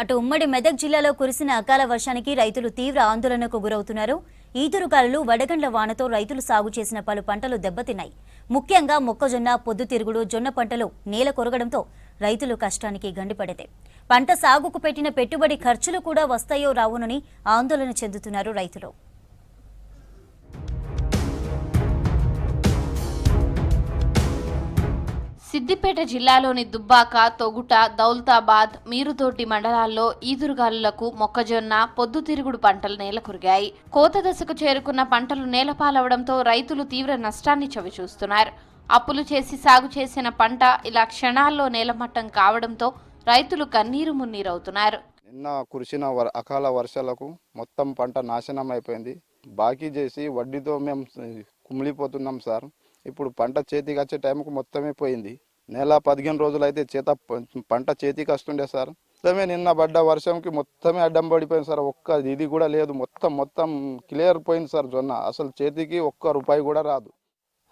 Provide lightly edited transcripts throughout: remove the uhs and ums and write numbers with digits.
అటు ఉమ్మడి మెదక్ జిల్లాలో కురిసిన అకాల వర్షానికి రైతులు తీవ్ర ఆందోళనకు గురవుతున్నారు. ఈదురుగాలులు, వడగండ్ల వానతో రైతులు సాగు చేసిన పలు పంటలు దెబ్బతిన్నాయి. ముఖ్యంగా మొక్కజొన్న, పొద్దుతిరుగుడు, జొన్న పంటలు నేల కొరగడంతో రైతులు కష్టానికి గండిపడితే పంట సాగుకు పెట్టిన పెట్టుబడి ఖర్చులు కూడా వస్తాయో రావునని ఆందోళన చెందుతున్నారు రైతులు. సిద్దిపేట జిల్లాలోని దుబ్బాక, తొగుట, దౌలతాబాద్, మీరుతోటి మండలాల్లో ఈదురుగాలులకు మొక్కజొన్న, పొద్దుతిరుగుడు పంటలు నేలకొరిగాయి. కోత దశకు చేరుకున్న పంటలు నేలపాలవడంతో రైతులు తీవ్ర నష్టాన్ని చవిచూస్తున్నారు. అప్పులు చేసి సాగు చేసిన పంట ఇలా క్షణాల్లో నేలమట్టం కావడంతో రైతులు కన్నీరు మున్నీరవుతున్నారు. నిన్న కురిసిన అకాల వర్షాలకు మొత్తం పంట నాశనం అయిపోయింది. బాకీ చేసి వడ్డీతో మేము కుమిలిపోతున్నాం సార్. ఇప్పుడు పంట చేతికి వచ్చే టైంకు మొత్తమే పోయింది. నెల 15 రోజులు అయితే పంట చేతికి వస్తుండే సార్. మొత్తమే నిన్న పడ్డ వర్షంకి మొత్తమే అడ్డం పడిపోయింది సార్. ఒక్క ఇది కూడా లేదు, మొత్తం క్లియర్ పోయింది సార్. జొన్న అసలు చేతికి ఒక్క రూపాయి కూడా రాదు.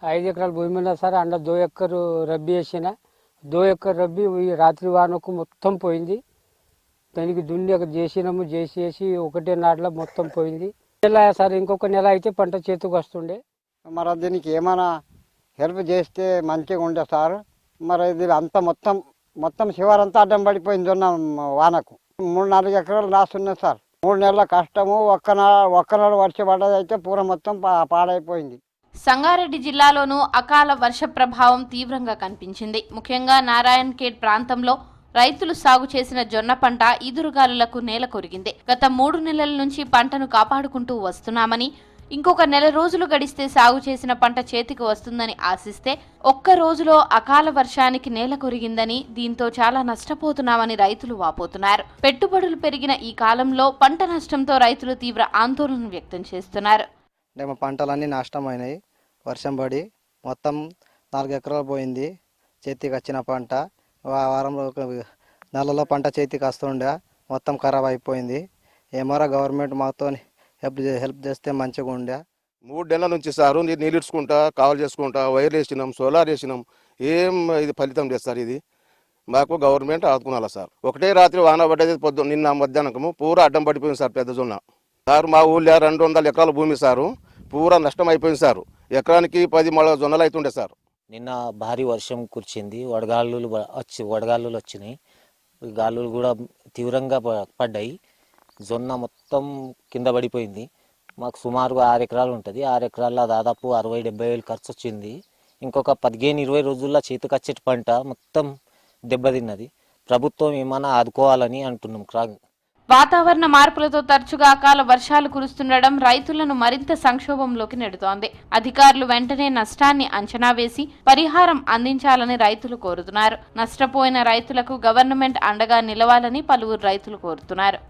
5 ఎకరాల భూమి ఉన్నా సార్. అండ 2 ఎకరు రబ్బీ వేసిన 2 ఎకరు రబ్బీ ఈ రాత్రి వానకు మొత్తం పోయింది. దానికి దున్ని చేసి ఒకటే నాట్లో మొత్తం పోయింది. నెల సార్, ఇంకొక నెల అయితే పంట చేతికి వస్తుండే. మరి దీనికి ఏమైనా హెల్ప్ చేస్తే మంచిగా ఉండే సార్. మరి ఇది అంతా మొత్తం శివారంతా అడ్డం పడిపోయింది జొన్న వానకు. 3-4 ఎకరాలు రాస్తున్నాయి సార్. 3 నెలల కష్టము, ఒక్క నెల వర్షం పడ్డది అయితే పూర మొత్తం పాడైపోయింది. సంగారెడ్డి జిల్లాలోనూ అకాల వర్ష ప్రభావం తీవ్రంగా కనిపించింది. ముఖ్యంగా నారాయణఖేడ్ ప్రాంతంలో రైతులు సాగు చేసిన జొన్న పంట ఈదురుగాలులకు నేల కొరిగింది. గత 3 నెలల నుంచి పంటను కాపాడుకుంటూ వస్తున్నామని, ఇంకొక నెల రోజులు గడిస్తే సాగు చేసిన పంట చేతికి వస్తుందని ఆశిస్తే ఒక్క రోజులో అకాల వర్షానికి నేల కొరిగిందని, దీంతో చాలా నష్టపోతున్నామని రైతులు వాపోతున్నారు. పెట్టుబడులు పెరిగిన ఈ కాలంలో పంట నష్టంతో రైతులు తీవ్ర ఆందోళన వ్యక్తం చేస్తున్నారు. పంటలన్నీ నష్టమైనాయి. వర్షం పడి మొత్తం 4 ఎకరాలు పోయింది. చేతికి వచ్చిన పంట వారంలో నెలలో పంట చేతికి వస్తుండే మొత్తం ఖరాబ్ అయిపోయింది. ఏమరా గవర్నమెంట్ మాతో హెల్ప్ చేస్తే మంచిగా ఉండే. 3 నెలల నుంచి సారు నీళ్ళు ఇడ్చుకుంటా, కావాలి చేసుకుంటా, వైర్లు వేసినాం, సోలార్ వేసినాం. ఏం ఇది ఫలితం లేదు సార్. ఇది మాకు గవర్నమెంట్ ఆదుకున్నాలా సార్. ఒకటే రాత్రి వాన పడ్డది. నిన్న మధ్యాహ్నము పూరా అడ్డం పడిపోయింది సార్. పెద్ద జొన్న సార్ మా ఊళ్ళో 200 ఎకరాల భూమి సారు పూరా నష్టం అయిపోయింది సారు. ఎకరానికి 10 మొల జొన్నలు అవుతుండే సార్. నిన్న భారీ వర్షం కురిచింది. వడగాళ్ళు వచ్చినాయి. గాలులు కూడా తీవ్రంగా పడ్డాయి. జొన్న మొత్తం కింద పడిపోయింది. మాకు సుమారుగా 6 ఎకరాలు ఉంటుంది. 6 ఎకరాల్లో దాదాపు 60-70 వేలు ఖర్చు వచ్చింది. ఇంకొక 15-20 రోజుల్లో చేతికి వచ్చే పంట మొత్తం దెబ్బతిన్నది. ప్రభుత్వం ఏమైనా ఆదుకోవాలని అంటున్నాం. వాతావరణ మార్పులతో తరచుగా అకాల వర్షాలు కురుస్తుండడం రైతులను మరింత సంక్షోభంలోకి నెడుతోంది. అధికారులు వెంటనే నష్టాన్ని అంచనా వేసి పరిహారం అందించాలని రైతులు కోరుతున్నారు. నష్టపోయిన రైతులకు గవర్నమెంట్ అండగా నిలవాలని పలువురు రైతులు కోరుతున్నారు.